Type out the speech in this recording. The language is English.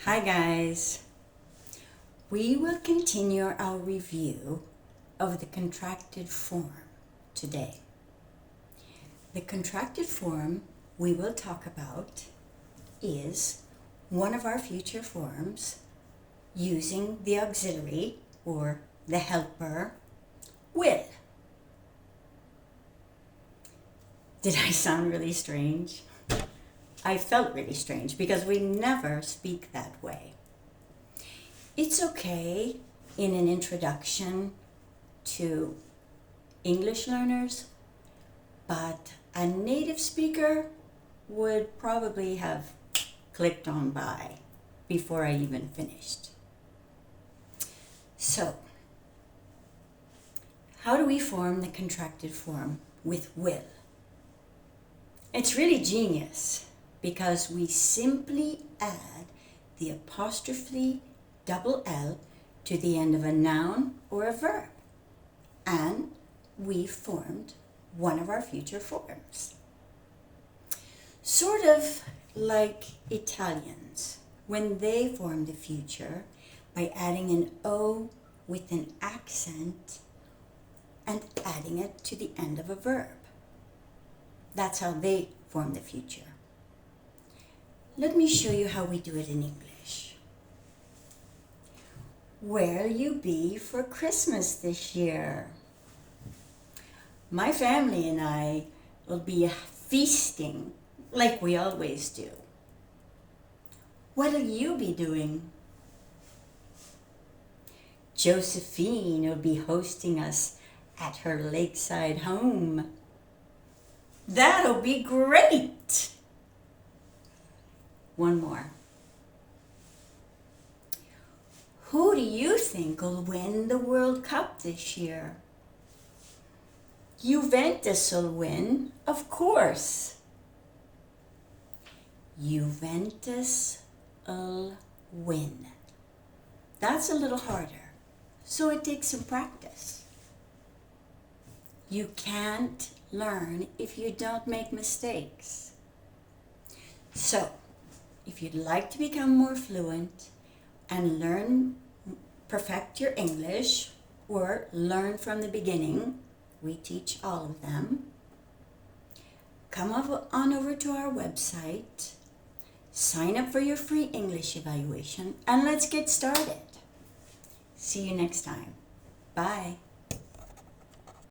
Hi guys, we will continue our review of the contracted form today. The contracted form we will talk about is one of our future forms using the auxiliary or the helper will. Did I sound really strange? I felt really strange because we never speak that way. It's okay in an introduction to English learners, but a native speaker would probably have clicked on by before I even finished. So, how do we form the contracted form with will? It's really genius, because we simply add the apostrophe double L to the end of a noun or a verb, and we formed one of our future forms. Sort of like Italians, when they form the future by adding an O with an accent and adding it to the end of a verb. That's how they form the future. Let me show you how we do it in English. Where'll you be for Christmas this year? My family and I will be feasting like we always do. What'll you be doing? Josephine will be hosting us at her lakeside home. That'll be great! One more. Who do you think will win the World Cup this year? Juventus will win, of course. Juventus will win. That's a little harder, so it takes some practice. You can't learn if you don't make mistakes. So, if you'd like to become more fluent and perfect your English, or learn from the beginning, we teach all of them, come on over to our website, sign up for your free English evaluation, and let's get started. See you next time. Bye.